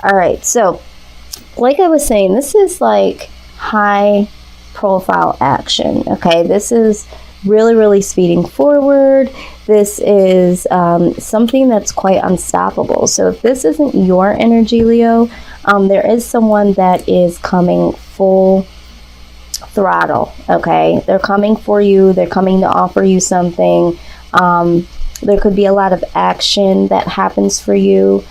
All right, so like I was saying, this is like high profile action. Okay, this is really, really speeding forward. This is something that's quite unstoppable. So if this isn't your energy, Leo, there is someone that is coming full throttle. Okay, they're coming for you. They're coming to offer you something. There could be a lot of action that happens for you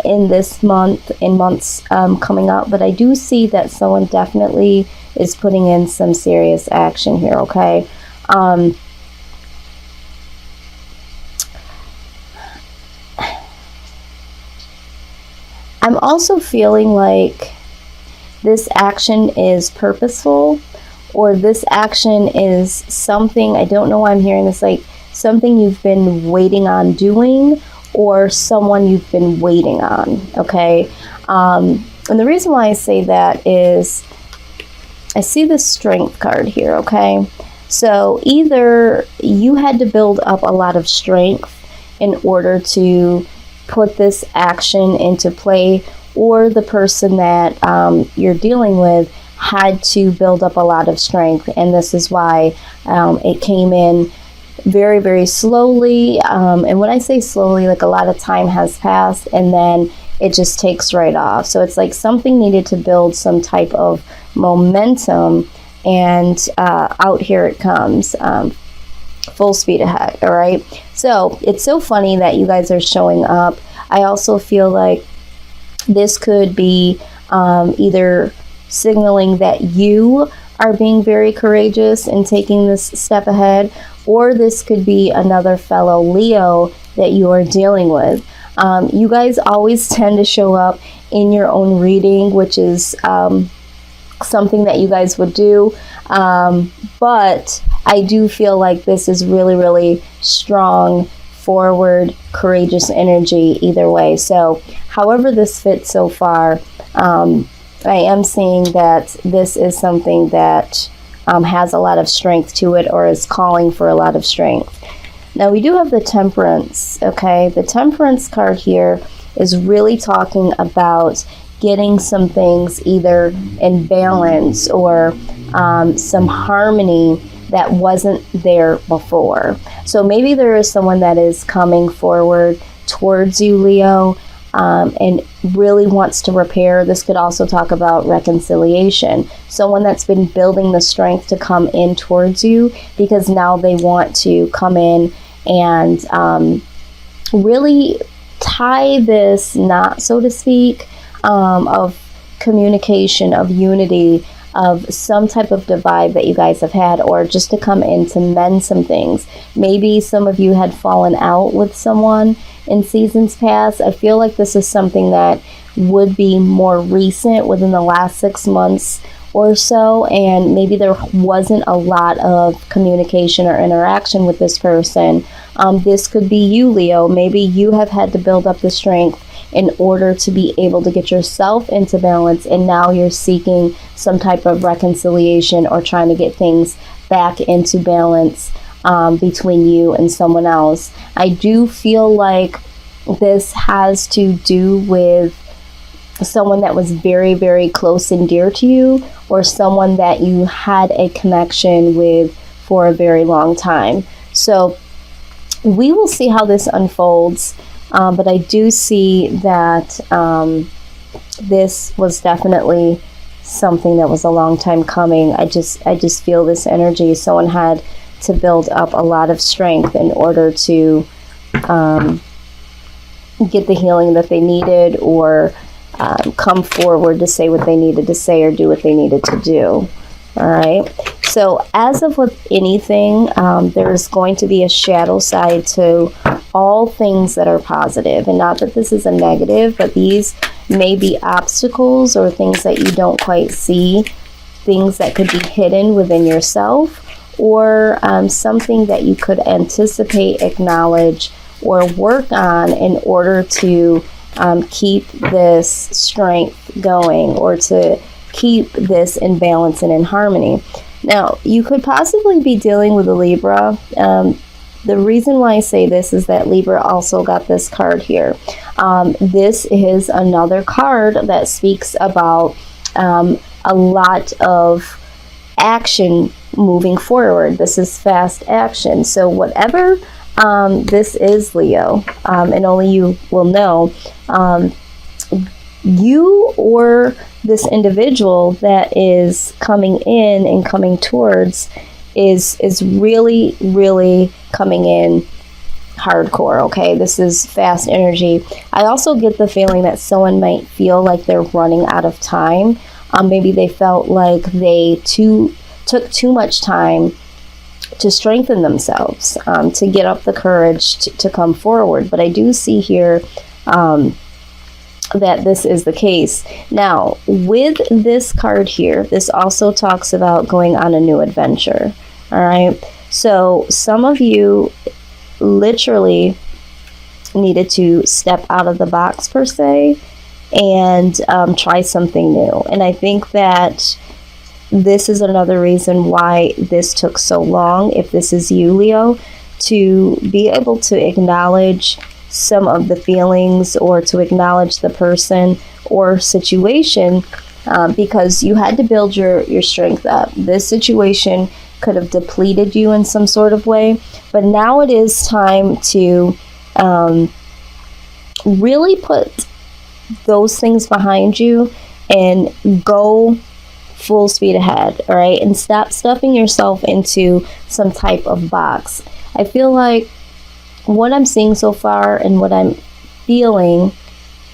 in this month, in months coming up, but I do see that someone definitely is putting in some serious action here. Okay, I'm also feeling like this action is purposeful, or this action is something, I don't know why I'm hearing this, like something you've been waiting on doing, or someone you've been waiting on. Okay, and the reason why I say that is I see the Strength card here. Okay, so either you had to build up a lot of strength in order to put this action into play, or the person that you're dealing with had to build up a lot of strength, and this is why it came in very, very slowly. And when I say slowly, like a lot of time has passed and then it just takes right off. So it's like something needed to build some type of momentum, and out here it comes, full speed ahead. All right, so it's so funny that you guys are showing up. I also feel like this could be either signaling that you are being very courageous and taking this step ahead, or this could be another fellow Leo that you are dealing with. You guys always tend to show up in your own reading, which is something that you guys would do. But I do feel like this is really, really strong, forward, courageous energy either way. So however this fits so far, I am seeing that this is something that has a lot of strength to it, or is calling for a lot of strength. Now we do have the Temperance. Okay, the Temperance card here is really talking about getting some things either in balance, or some harmony that wasn't there before. So maybe there is someone that is coming forward towards you, Leo, and really wants to repair. This could also talk about reconciliation. Someone that's been building the strength to come in towards you, because now they want to come in and really tie this knot, so to speak, of communication, of unity, of some type of divide that you guys have had, or just to come in to mend some things. Maybe some of you had fallen out with someone in seasons past. I feel like this is something that would be more recent, within the last 6 months or so, and maybe there wasn't a lot of communication or interaction with this person. This could be you, Leo. Maybe you have had to build up the strength in order to be able to get yourself into balance, and now you're seeking some type of reconciliation, or trying to get things back into balance between you and someone else. I do feel like this has to do with someone that was very, very close and dear to you, or someone that you had a connection with for a very long time. So we will see how this unfolds. But I do see that this was definitely something that was a long time coming. I just feel this energy. Someone had to build up a lot of strength in order to get the healing that they needed, or come forward to say what they needed to say, or do what they needed to do. All right. So as of with anything, there's going to be a shadow side to all things that are positive. And not that this is a negative, but these may be obstacles, or things that you don't quite see, things that could be hidden within yourself, or something that you could anticipate, acknowledge, or work on in order to keep this strength going, or to keep this in balance and in harmony. Now, you could possibly be dealing with a Libra. The reason why I say this is that Libra also got this card here. This is another card that speaks about a lot of action moving forward. This is fast action. So whatever this is, Leo, and only you will know, you or this individual that is coming in and coming towards is really, really coming in hardcore. Okay, this is fast energy. I also get the feeling that someone might feel like they're running out of time. Maybe they felt like they took too much time to strengthen themselves, to get up the courage to come forward. But I do see here that this is the case. Now, with this card here, this also talks about going on a new adventure. All right. So some of you literally needed to step out of the box, per se, and try something new. And I think that this is another reason why this took so long, if this is you, Leo, to be able to acknowledge some of the feelings or to acknowledge the person or situation, because you had to build your strength up. This situation could have depleted you in some sort of way, but now it is time to really put those things behind you and go full speed ahead, all right? And stop stuffing yourself into some type of box. I feel like what I'm seeing so far and what I'm feeling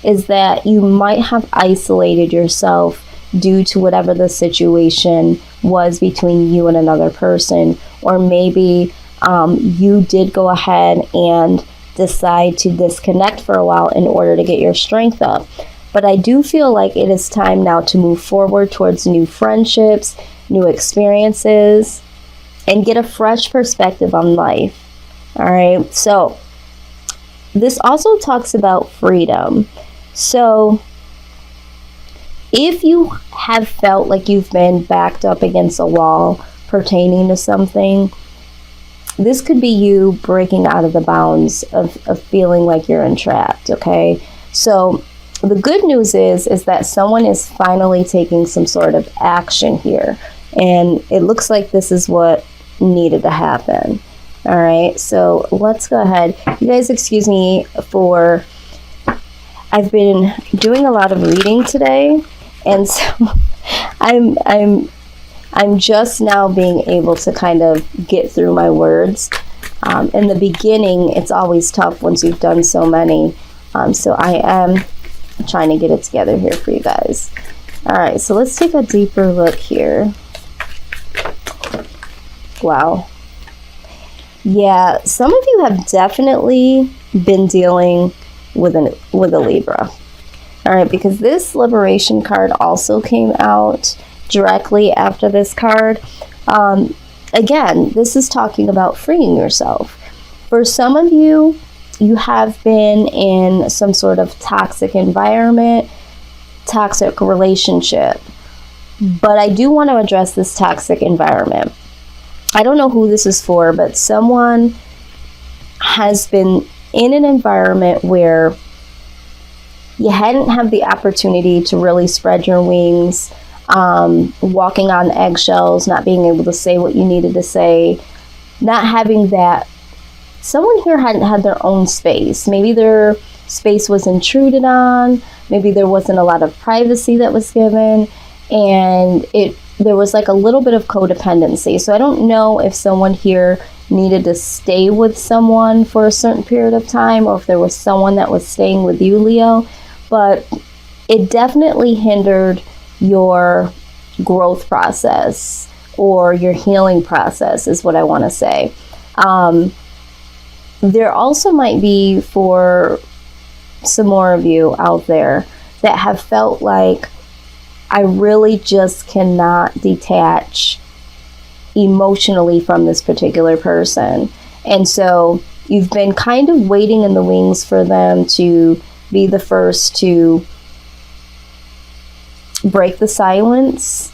is that you might have isolated yourself due to whatever the situation was between you and another person, or maybe you did go ahead and decide to disconnect for a while in order to get your strength up. But I do feel like it is time now to move forward towards new friendships, new experiences, and get a fresh perspective on life. All right. So this also talks about freedom. So if you have felt like you've been backed up against a wall pertaining to something, this could be you breaking out of the bounds of feeling like you're entrapped. Okay. So the good news is that someone is finally taking some sort of action here. And it looks like this is what needed to happen. All right, so let's go ahead. You guys, excuse me for, I've been doing a lot of reading today, and so I'm just now being able to kind of get through my words. In the beginning, it's always tough once you've done so many. So I am trying to get it together here for you guys. All right, so let's take a deeper look here. Wow. Yeah, some of you have definitely been dealing with a Libra. All right, because this liberation card also came out directly after this card. Again, this is talking about freeing yourself. For some of you, you have been in some sort of toxic environment, toxic relationship. But I do want to address this toxic environment. I don't know who this is for, but someone has been in an environment where you hadn't had the opportunity to really spread your wings, walking on eggshells, not being able to say what you needed to say, not having that. Someone here hadn't had their own space. Maybe their space was intruded on. Maybe there wasn't a lot of privacy that was given, and there was like a little bit of codependency. So I don't know if someone here needed to stay with someone for a certain period of time, or if there was someone that was staying with you, Leo, but it definitely hindered your growth process or your healing process is what I want to say. There also might be, for some more of you out there that have felt like, I really just cannot detach emotionally from this particular person. And so you've been kind of waiting in the wings for them to be the first to break the silence.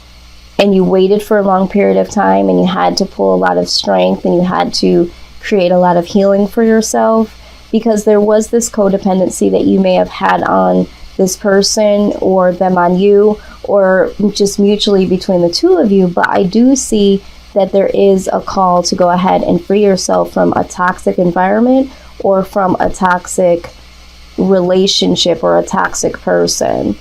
And you waited for a long period of time, and you had to pull a lot of strength, and you had to create a lot of healing for yourself, because there was this codependency that you may have had on this person or them on you, or just mutually between the two of you. But I do see that there is a call to go ahead and free yourself from a toxic environment or from a toxic relationship or a toxic person.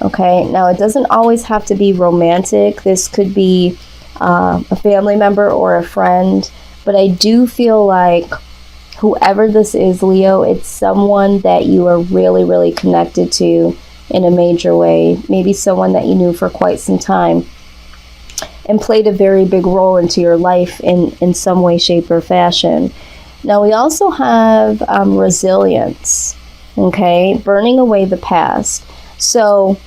Okay, now it doesn't always have to be romantic. This could be a family member or a friend, but I do feel like whoever this is, Leo, it's someone that you are really, really connected to in a major way. Maybe someone that you knew for quite some time and played a very big role into your life in some way, shape, or fashion. Now, we also have resilience, okay? Burning away the past. So,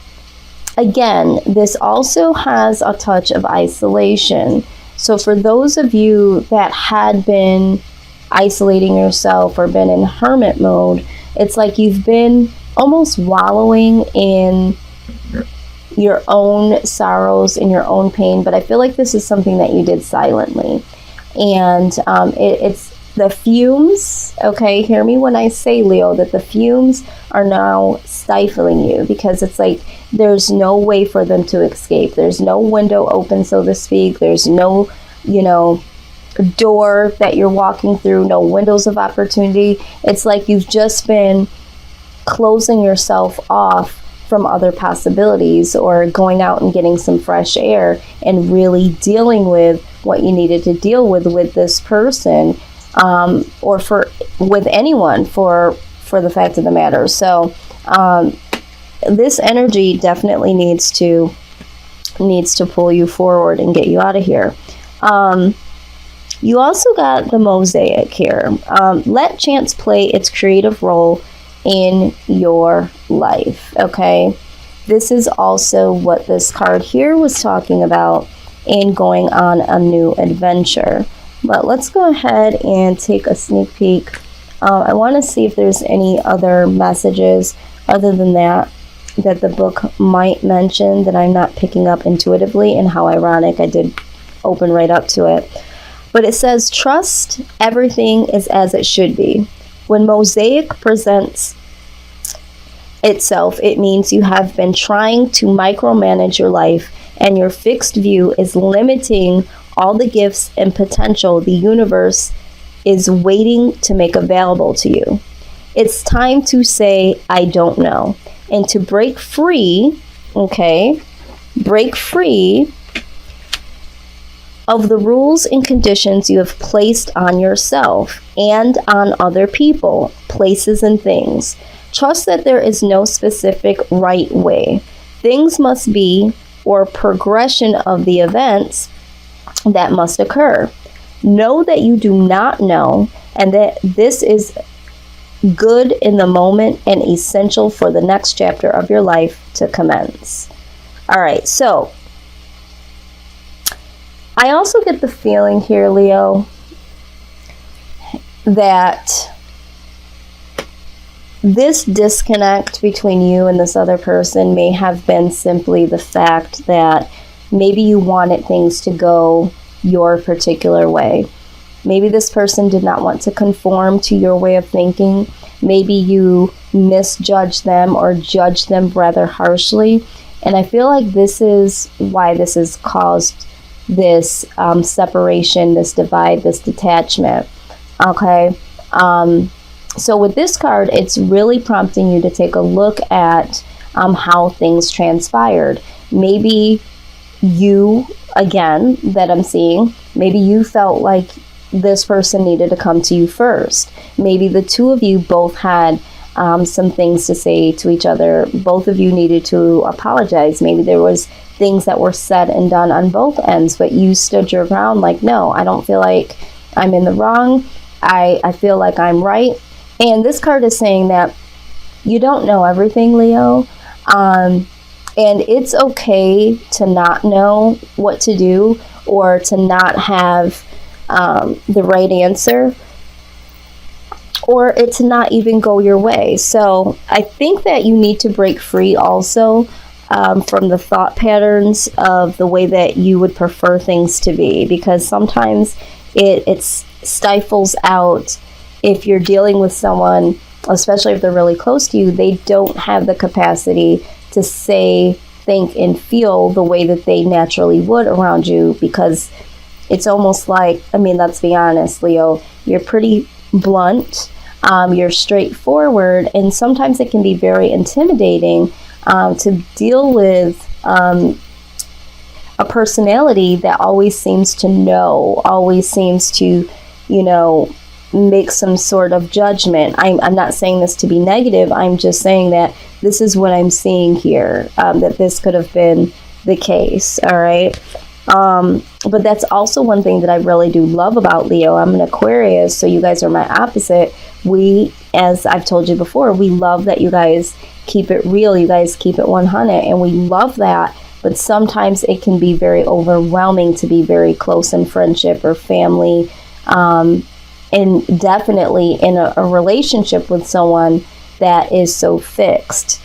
again, this also has a touch of isolation. So for those of you that had been isolating yourself or been in hermit mode, it's like you've been almost wallowing in your own sorrows, in your own pain. But I feel like this is something that you did silently. And it's the fumes, okay? Hear me when I say, Leo, that the fumes are now stifling you, because it's like there's no way for them to escape. There's no window open, so to speak. There's no, door that you're walking through, no windows of opportunity. It's like you've just been closing yourself off from other possibilities, or going out and getting some fresh air and really dealing with what you needed to deal with this person, or with anyone for the fact of the matter. So this energy definitely needs to pull you forward and get you out of here. You also got the Mosaic here. Let chance play its creative role in your life, okay? This is also what this card here was talking about in going on a new adventure. But let's go ahead and take a sneak peek. I want to see if there's any other messages other than that the book might mention that I'm not picking up intuitively, and how ironic I did open right up to it. But it says, trust everything is as it should be. When Mosaic presents itself, it means you have been trying to micromanage your life, and your fixed view is limiting all the gifts and potential the universe is waiting to make available to you. It's time to say, I don't know, and to break free, okay? Break free of the rules and conditions you have placed on yourself and on other people, places, and things. Trust that there is no specific right way. Things must be, or progression of the events that must occur. Know that you do not know, and that this is good in the moment and essential for the next chapter of your life to commence. All right, so I also get the feeling here, Leo, that this disconnect between you and this other person may have been simply the fact that maybe you wanted things to go your particular way. Maybe this person did not want to conform to your way of thinking. Maybe you misjudged them or judged them rather harshly. And I feel like this is why this has caused this separation, this divide, this detachment. Okay. So with this card, it's really prompting you to take a look at how things transpired. Maybe you, again, that I'm seeing, maybe you felt like this person needed to come to you first. Maybe the two of you both had some things to say to each other. Both of you needed to apologize. Maybe there was things that were said and done on both ends, but you stood your ground like, no, I don't feel like I'm in the wrong. I feel like I'm right. And this card is saying that you don't know everything, Leo. And it's okay to not know what to do, or to not have the right answer, or it to not even go your way. So I think that you need to break free also from the thought patterns of the way that you would prefer things to be, because sometimes it's stifles out, if you're dealing with someone, especially if they're really close to you, they don't have the capacity to say, think, and feel the way that they naturally would around you, because it's almost like, I mean, let's be honest, Leo, you're pretty blunt, you're straightforward, and sometimes it can be very intimidating to deal with a personality that always seems to know, always seems to, make some sort of judgment. I'm not saying this to be negative. I'm just saying that this is what I'm seeing here, that this could have been the case. All right. But that's also one thing that I really do love about Leo. I'm an Aquarius, so you guys are my opposite. We, as I've told you before, we love that you guys keep it real. You guys keep it 100, and we love that. But sometimes it can be very overwhelming to be very close in friendship or family. And definitely in a relationship with someone that is so fixed.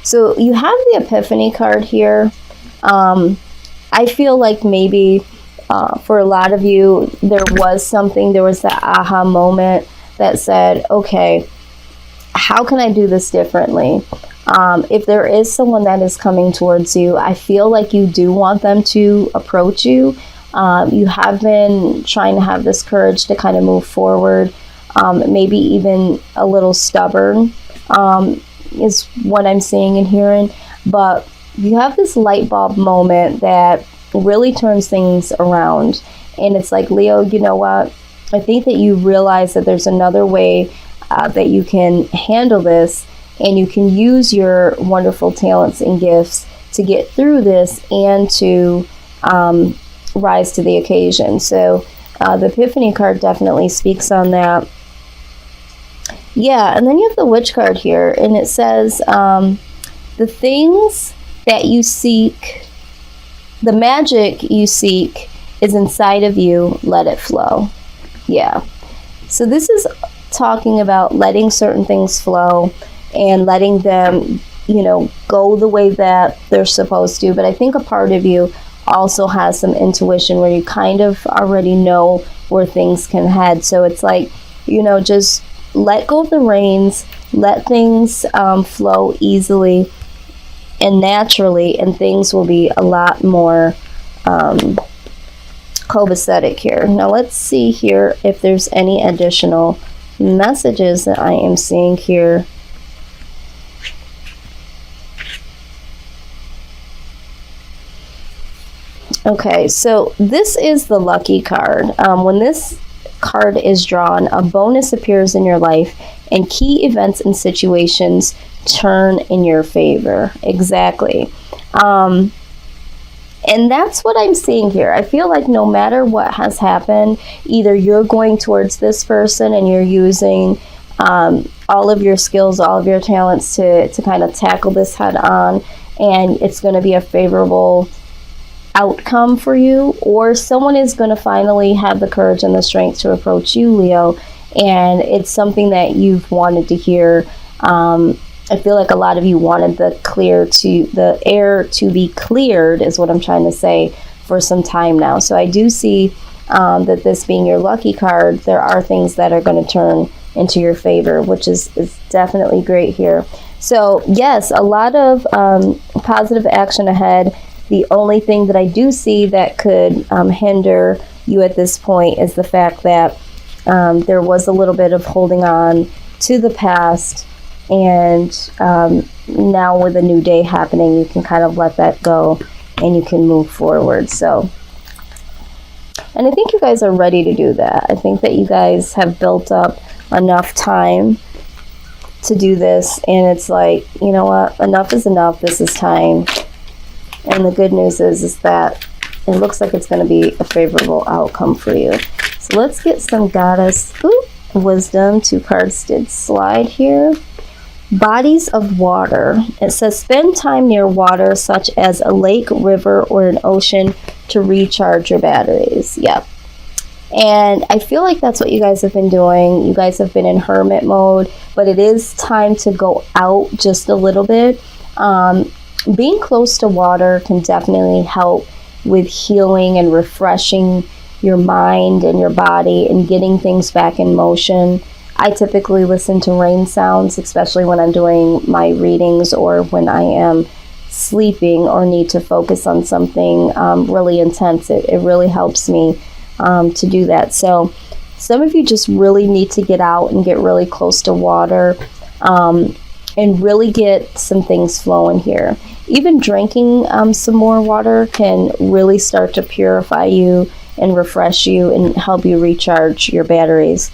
So you have the Epiphany card here. I feel like maybe for a lot of you, there was that aha moment that said, okay, how can I do this differently? If there is someone that is coming towards you, I feel like you do want them to approach you. You have been trying to have this courage to kind of move forward, maybe even a little stubborn, is what I'm seeing and hearing. But you have this light bulb moment that really turns things around. And it's like, Leo, you know what? I think that you realize that there's another way that you can handle this, and you can use your wonderful talents and gifts to get through this and to rise to the occasion. So the Epiphany card definitely speaks on that. Yeah, and then you have the Witch card here, and it says, the things that you seek, the magic you seek is inside of you, let it flow. Yeah. So this is talking about letting certain things flow and letting them, go the way that they're supposed to. But I think a part of you also has some intuition where you kind of already know where things can head. So it's like, just let go of the reins, let things flow easily and naturally, and things will be a lot more copacetic here. Now let's see here if there's any additional messages that I am seeing here. Okay, so this is the lucky card. When this card is drawn, a bonus appears in your life, and key events and situations turn in your favor. Exactly. And that's what I'm seeing here. I feel like no matter what has happened, either you're going towards this person and you're using all of your skills, all of your talents to kind of tackle this head on, and it's going to be a favorable outcome for you, or someone is going to finally have the courage and the strength to approach you, Leo, and it's something that you've wanted to hear. I feel like a lot of you wanted the air to be cleared, is what I'm trying to say, for some time now. So I do see that this being your lucky card, there are things that are going to turn into your favor, which is definitely great here. So yes, a lot of positive action ahead. The only thing that I do see that could hinder you at this point is the fact that there was a little bit of holding on to the past, and now with a new day happening, you can kind of let that go and you can move forward. So, and I think you guys are ready to do that. I think that you guys have built up enough time to do this, and it's like, you know what, enough is enough. This is time. And the good news is that it looks like it's going to be a favorable outcome for you. So let's get some goddess wisdom. 2 cards did slide here. Bodies of water. It says spend time near water, such as a lake, river, or an ocean, to recharge your batteries. Yep. And I feel like that's what you guys have been doing. You guys have been in hermit mode, but it is time to go out just a little bit. Being close to water can definitely help with healing and refreshing your mind and your body and getting things back in motion. I typically listen to rain sounds, especially when I'm doing my readings or when I am sleeping or need to focus on something really intense. It really helps me to do that. So some of you just really need to get out and get really close to water and really get some things flowing here. Even drinking some more water can really start to purify you and refresh you and help you recharge your batteries.